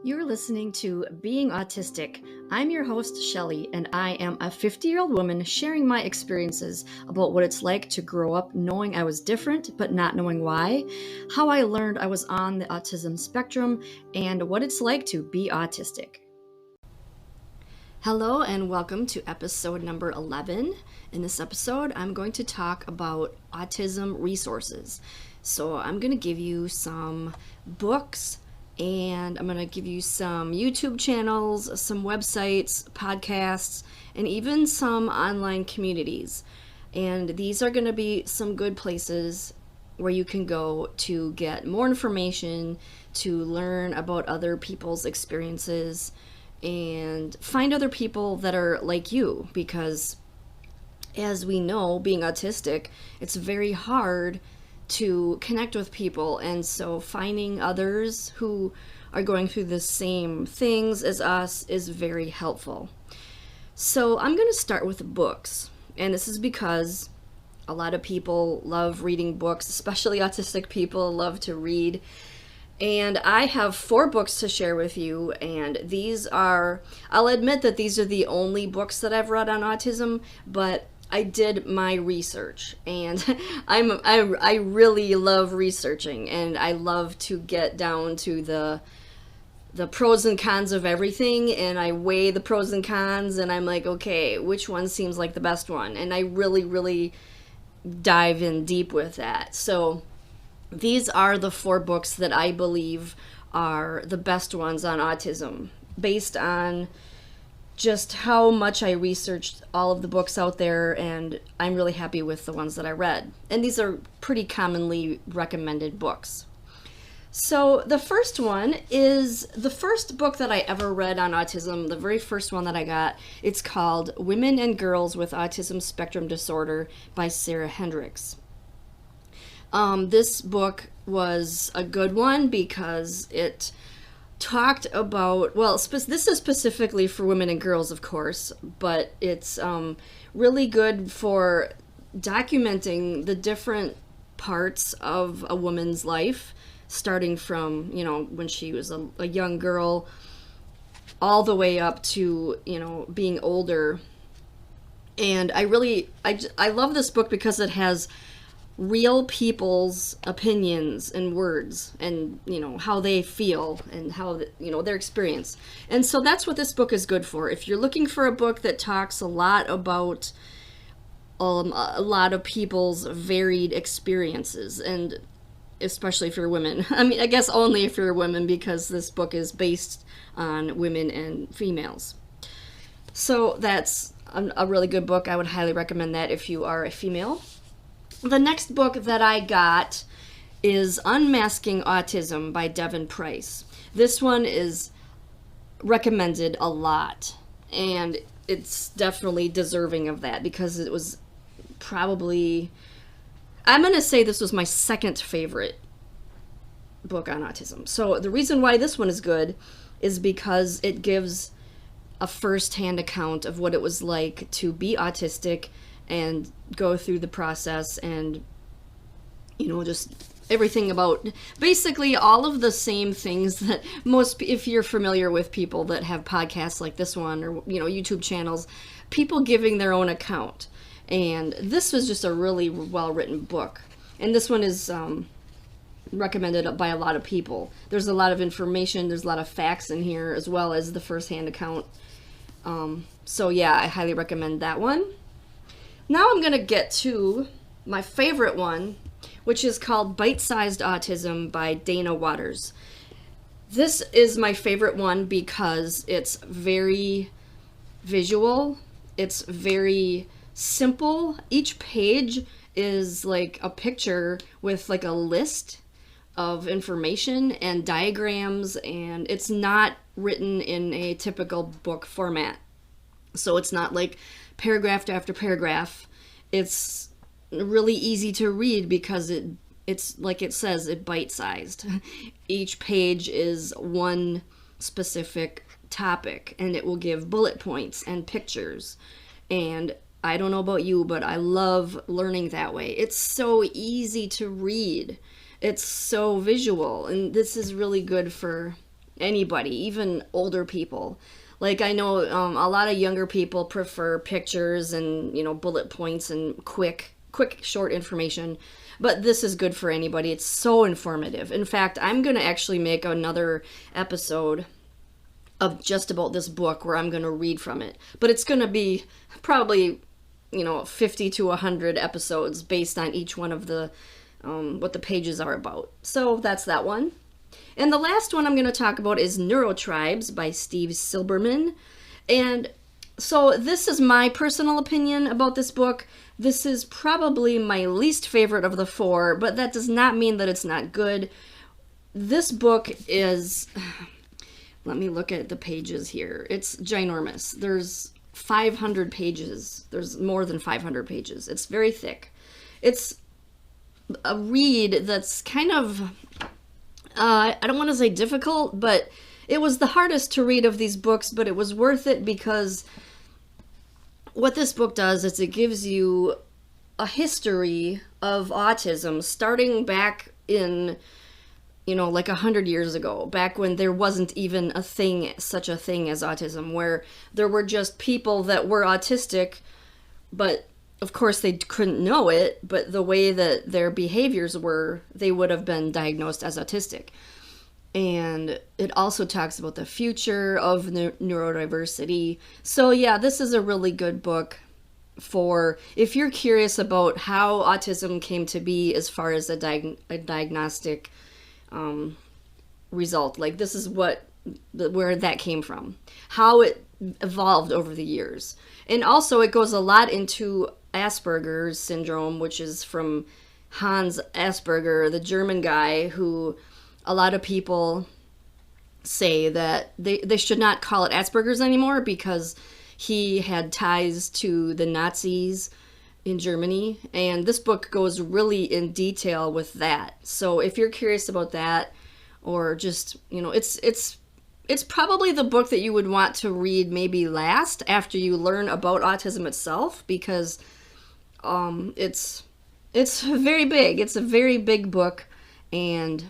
You're listening to Being Autistic. I'm your host, Shelly, and I am a 50-year-old woman sharing my experiences about what it's like to grow up knowing I was different but not knowing why, how I learned I was on the autism spectrum, and what it's like to be autistic. Hello and welcome to episode number 11. In this episode, I'm going to talk about autism resources. So I'm going to give you some books, and I'm going to give you some YouTube channels, some websites, podcasts, and even some online communities. And these are going to be some good places where you can go to get more information, to learn about other people's experiences, and find other people that are like you. Because as we know, being autistic, it's very hard to connect with people, and so finding others who are going through the same things as us is very helpful. So I'm going to start with books, and this is because a lot of people love reading books, especially autistic people love to read. And I have 4 books to share with you, and I'll admit that these are the only books that I've read on autism, but I did my research, and I really love researching, and I love to get down to the pros and cons of everything, and I weigh the pros and cons, and I'm like, okay, which one seems like the best one? And I really dive in deep with that. So these are the 4 books that I believe are the best ones on autism, based on just how much I researched all of the books out there, and I'm really happy with the ones that I read. And these are pretty commonly recommended books. So the first one is the first book that I ever read on autism, the very first one that I got. It's called Women and Girls with Autism Spectrum Disorder by Sarah Hendricks. This book was a good one because it talked about, this is specifically for women and girls, of course, but it's really good for documenting the different parts of a woman's life, starting from, when she was a young girl, all the way up to, being older. And I love this book because it has real people's opinions and words, and how they feel and how their experience. And so that's what this book is good for. If you're looking for a book that talks a lot about a lot of people's varied experiences, and especially if you're women. I mean, I guess only if you're women, because this book is based on women and females. So that's a really good book. I would highly recommend that if you are a female. The next book that I got is Unmasking Autism by Devin Price. This one is recommended a lot, and it's definitely deserving of that, because it was probably, I'm going to say this was my second favorite book on autism. So the reason why this one is good is because it gives a first-hand account of what it was like to be autistic and go through the process, and just everything about basically all of the same things that if you're familiar with people that have podcasts like this one, or YouTube channels, people giving their own account. And this was just a really well-written book, and this one is recommended by a lot of people. There's a lot of information, there's a lot of facts in here, as well as the first-hand account. So yeah, I highly recommend that one. Now I'm going to get to my favorite one, which is called Bite-Sized Autism by Dana Waters. This is my favorite one because it's very visual. It's very simple. Each page is like a picture with like a list of information and diagrams, and it's not written in a typical book format. So it's not like paragraph after paragraph. It's really easy to read because it's like it says, it bite-sized. Each page is one specific topic, and it will give bullet points and pictures. And I don't know about you, but I love learning that way. It's so easy to read. It's so visual, and this is really good for anybody, even older people. Like I know a lot of younger people prefer pictures and bullet points and quick short information, but this is good for anybody. It's so informative. In fact, I'm going to actually make another episode of just about this book where I'm going to read from it, but it's going to be probably 50 to 100 episodes based on each one of the what the pages are about. So that's that one. And the last one I'm going to talk about is Neurotribes by Steve Silberman. And so this is my personal opinion about this book. This is probably my least favorite of the four, but that does not mean that it's not good. This book is, let me look at the pages here. It's ginormous. There's 500 pages. There's more than 500 pages. It's very thick. It's a read that's kind of, I don't want to say difficult, but it was the hardest to read of these books, but it was worth it because what this book does is it gives you a history of autism starting back in, like 100 years ago, back when there wasn't even such a thing as autism, where there were just people that were autistic, but of course they couldn't know it, but the way that their behaviors were, they would have been diagnosed as autistic. And it also talks about the future of neurodiversity. So yeah, this is a really good book for if you're curious about how autism came to be as far as a diagnostic result. Like this is where that came from, how it evolved over the years. And also it goes a lot into Asperger's syndrome, which is from Hans Asperger, the German guy who a lot of people say that they should not call it Asperger's anymore because he had ties to the Nazis in Germany. And this book goes really in detail with that. So if you're curious about that, or just, it's probably the book that you would want to read maybe last after you learn about autism itself, because it's very big. It's a very big book, and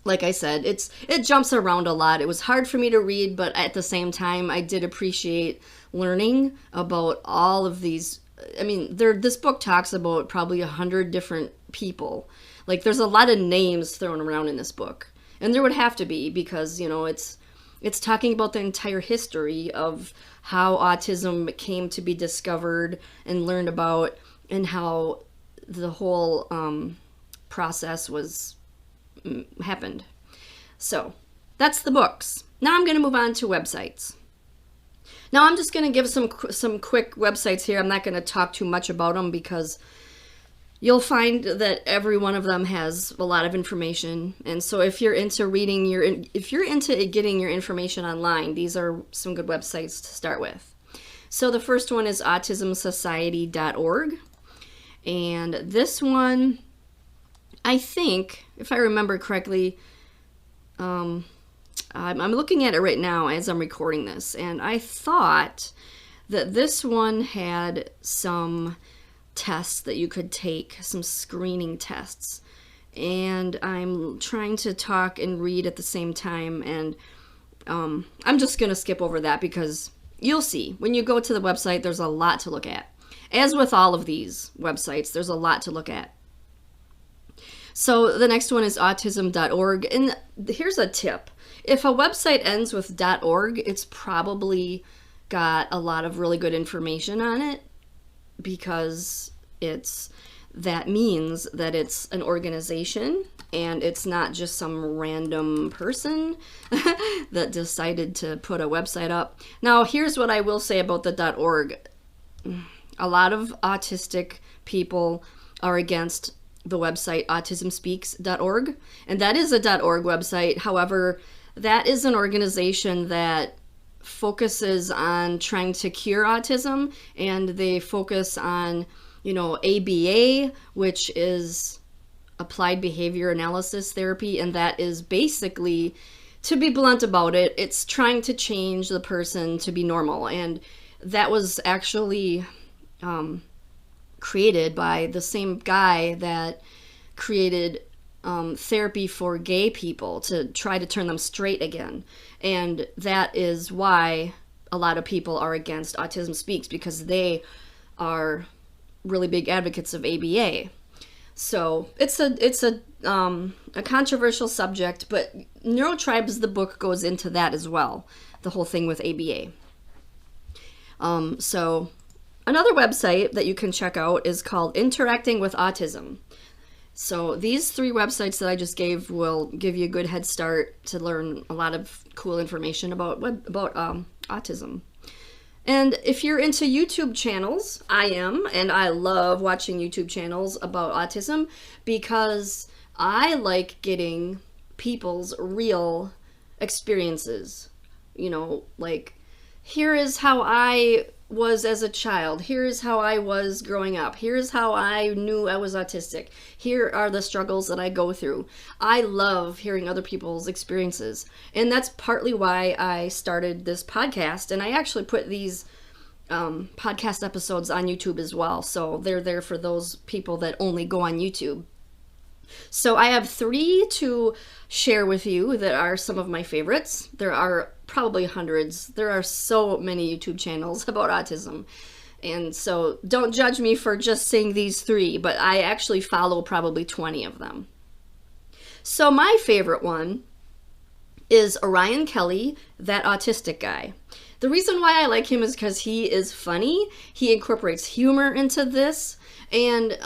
like I said, it jumps around a lot. It was hard for me to read, but at the same time, I did appreciate learning about all of these. I mean, this book talks about probably 100 different people. Like, there's a lot of names thrown around in this book, and there would have to be because it's talking about the entire history of how autism came to be discovered and learned about, and how the whole process happened. So that's the books. Now I'm going to move on to websites. Now I'm just going to give some quick websites here. I'm not going to talk too much about them because you'll find that every one of them has a lot of information. And so if you're into getting your information online, these are some good websites to start with. So the first one is autismsociety.org. And this one, I think, if I remember correctly, I'm looking at it right now as I'm recording this, and I thought that this one had some tests that you could take, some screening tests. And I'm trying to talk and read at the same time, and I'm just going to skip over that because you'll see. When you go to the website, there's a lot to look at. As with all of these websites, there's a lot to look at. So the next one is autism.org. And here's a tip. If a website ends with .org, it's probably got a lot of really good information on it, because that means that it's an organization and it's not just some random person that decided to put a website up. Now, here's what I will say about the .org. A lot of autistic people are against the website autismspeaks.org, and that is a .org website. However, that is an organization that focuses on trying to cure autism, and they focus on, ABA, which is applied behavior analysis therapy, and that is basically, to be blunt about it, it's trying to change the person to be normal. And that was actually created by the same guy that created therapy for gay people to try to turn them straight again. And that is why a lot of people are against Autism Speaks, because they are really big advocates of ABA. So it's a controversial subject, but Neurotribes, the book, goes into that as well, the whole thing with ABA. So another website that you can check out is called Interacting with Autism. So these 3 websites that I just gave will give you a good head start to learn a lot of cool information about autism. And if you're into YouTube channels, I am, and I love watching YouTube channels about autism because I like getting people's real experiences. You know, like, here is how I was as a child. Here's how I was growing up. Here's how I knew I was autistic. Here are the struggles that I go through. I love hearing other people's experiences. And that's partly why I started this podcast. And I actually put these podcast episodes on YouTube as well. So they're there for those people that only go on YouTube. So I have 3 to share with you that are some of my favorites. There are probably hundreds. There are so many YouTube channels about autism. And so don't judge me for just saying these 3, but I actually follow probably 20 of them. So my favorite one is Orion Kelly, That Autistic Guy. The reason why I like him is because he is funny. He incorporates humor into this. And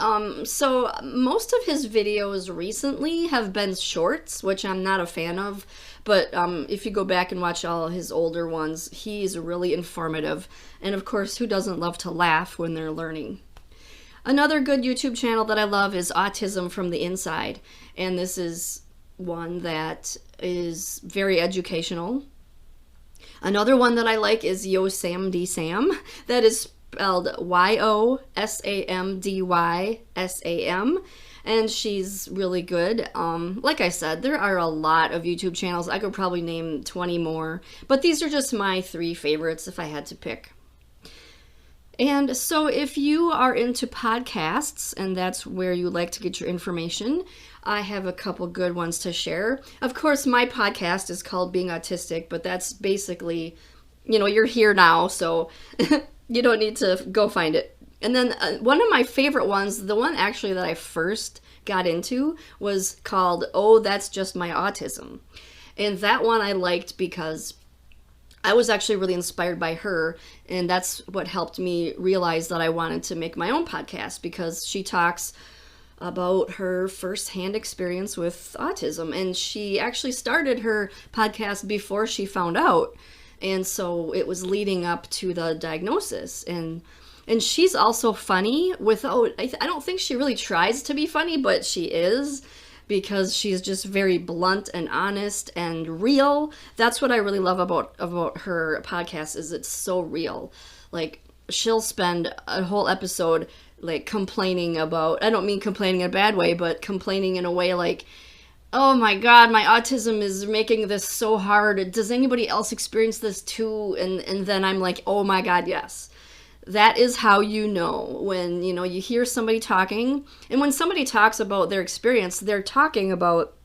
so most of his videos recently have been shorts, which I'm not a fan of. But if you go back and watch all his older ones, he's really informative. And of course, who doesn't love to laugh when they're learning? Another good YouTube channel that I love is Autism from the Inside. And this is one that is very educational. Another one that I like is Yosamdy Sam. That is spelled Yosamdysam. And she's really good. Like I said, there are a lot of YouTube channels. I could probably name 20 more. But these are just my 3 favorites if I had to pick. And so if you are into podcasts and that's where you like to get your information, I have a couple good ones to share. Of course, my podcast is called Being Autistic, but that's basically, you know, you're here now, so you don't need to go find it. And then one of my favorite ones, the one actually that I first got into, was called Oh, That's Just My Autism. And that one I liked because I was actually really inspired by her, and that's what helped me realize that I wanted to make my own podcast, because she talks about her firsthand experience with autism, and she actually started her podcast before she found out, and so it was leading up to the diagnosis. And she's also funny without, I don't think she really tries to be funny, but she is, because she's just very blunt and honest and real. That's what I really love about her podcast, is it's so real. Like, she'll spend a whole episode like complaining about, I don't mean complaining in a bad way, but complaining in a way like, oh my God, my autism is making this so hard. Does anybody else experience this too? And then I'm like, oh my God, yes. That is how you know when, you know, you hear somebody talking, and when somebody talks about their experience, they're talking about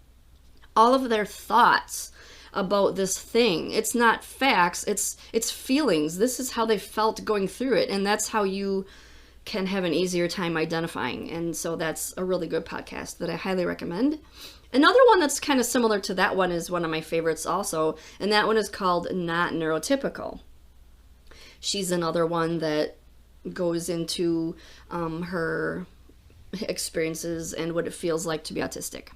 all of their thoughts about this thing. It's not facts, it's feelings. This is how they felt going through it, and that's how you can have an easier time identifying. And so that's a really good podcast that I highly recommend. Another one that's kind of similar to that one is one of my favorites also, and that one is called Not Neurotypical. She's another one that goes into her experiences and what it feels like to be autistic.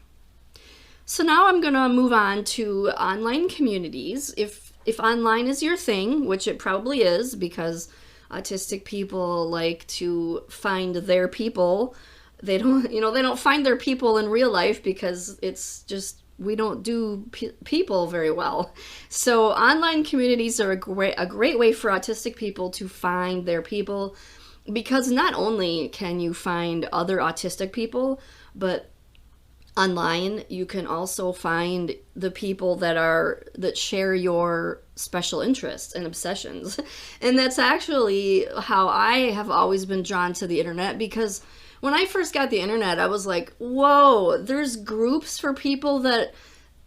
So now I'm going to move on to online communities. If online is your thing, which it probably is, because autistic people like to find their people. They don't find their people in real life, because it's just, we don't do people very well. So online communities are a great way for autistic people to find their people, because not only can you find other autistic people, but online you can also find the people that share your special interests and obsessions. And that's actually how I have always been drawn to the internet, because when I first got the internet, I was like, whoa, there's groups for people that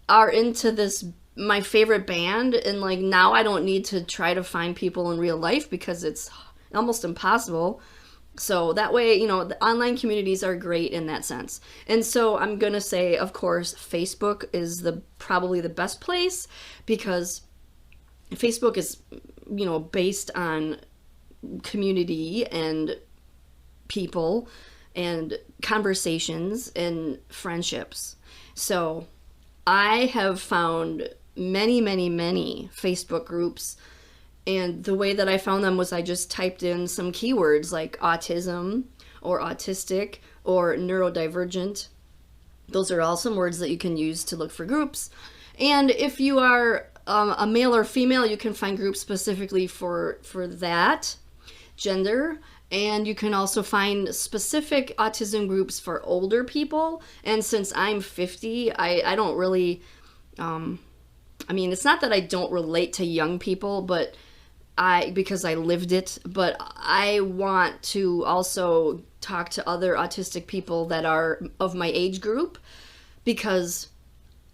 are into this, my favorite band, and like now I don't need to try to find people in real life because it's almost impossible. So that way, the online communities are great in that sense. And so I'm going to say, of course, Facebook is probably the best place, because Facebook is, based on community and people and conversations and friendships. So I have found many, many, many Facebook groups, and the way that I found them was I just typed in some keywords like autism or autistic or neurodivergent. Those are all some words that you can use to look for groups. And if you are a male or female, you can find groups specifically for that gender. And you can also find specific autism groups for older people. And since I'm 50, I don't really, it's not that I don't relate to young people, but because I lived it, but I want to also talk to other autistic people that are of my age group, because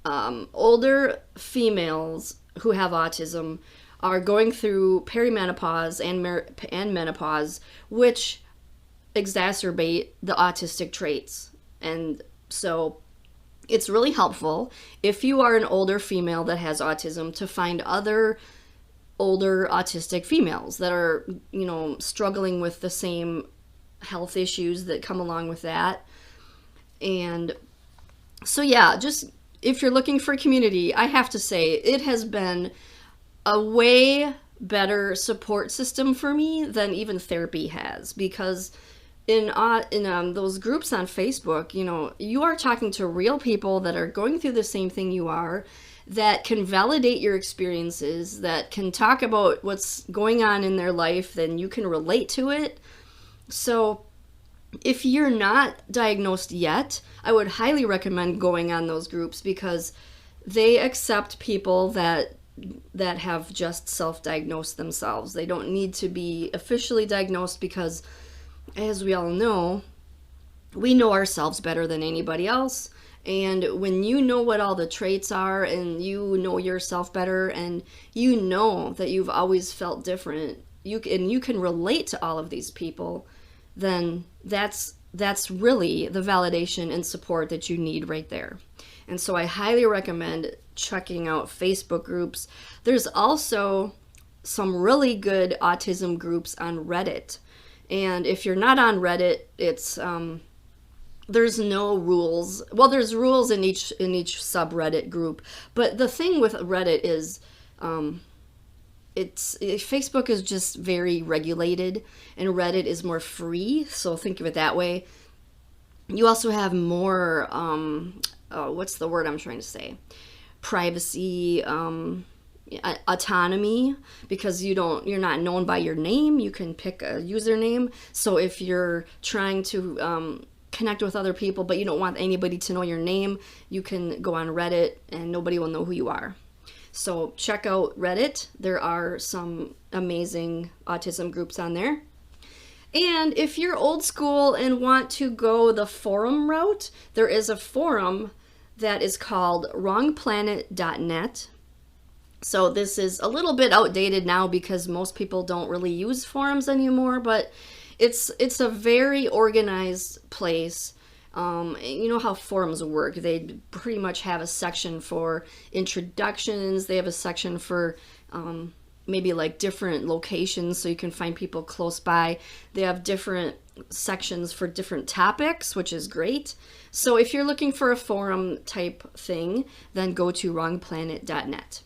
older females who have autism are going through perimenopause and menopause, which exacerbate the autistic traits. And so it's really helpful if you are an older female that has autism to find other older autistic females that are, struggling with the same health issues that come along with that. And so, yeah, just if you're looking for community, I have to say it has been a way better support system for me than even therapy has, because in those groups on Facebook, you are talking to real people that are going through the same thing you are, that can validate your experiences, that can talk about what's going on in their life, then you can relate to it. So if you're not diagnosed yet, I would highly recommend going on those groups, because they accept people that have just self-diagnosed themselves. They don't need to be officially diagnosed, because as we all know, we know ourselves better than anybody else. And when you know what all the traits are, and you know yourself better, and you know that you've always felt different, you can relate to all of these people, then that's really the validation and support that you need right there. And so I highly recommend checking out Facebook groups. There's also some really good autism groups on Reddit. And if you're not on Reddit, it's there's no rules. Well, there's rules in each subreddit group, but the thing with Reddit is Facebook is just very regulated, and Reddit is more free. So think of it that way. You also have more what's the word I'm trying to say? Privacy, autonomy, because you're not known by your name. You can pick a username. So if you're trying to connect with other people, but you don't want anybody to know your name, you can go on Reddit and nobody will know who you are. So check out Reddit. There are some amazing autism groups on there. And if you're old school and want to go the forum route, there is a forum that is called wrongplanet.net. So this is a little bit outdated now because most people don't really use forums anymore, but it's a very organized place. You know how forums work. They pretty much have a section for introductions. They have a section for maybe like different locations so you can find people close by. They have different sections for different topics, which is great. So if you're looking for a forum type thing, then go to wrongplanet.net.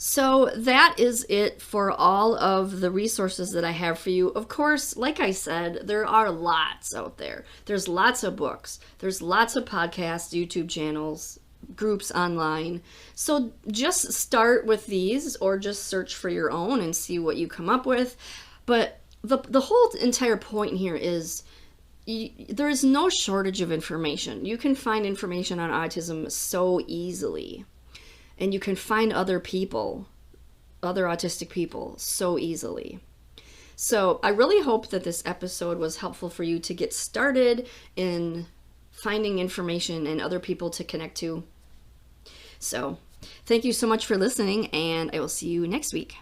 So that is it for all of the resources that I have for you. Of course, like I said, there are lots out there. There's lots of books. There's lots of podcasts, YouTube channels, groups online. So just start with these or just search for your own and see what you come up with. But the whole entire point here is there is no shortage of information. You can find information on autism so easily. And you can find other people, other autistic people, so easily. So I really hope that this episode was helpful for you to get started in finding information and other people to connect to. So thank you so much for listening, and I will see you next week.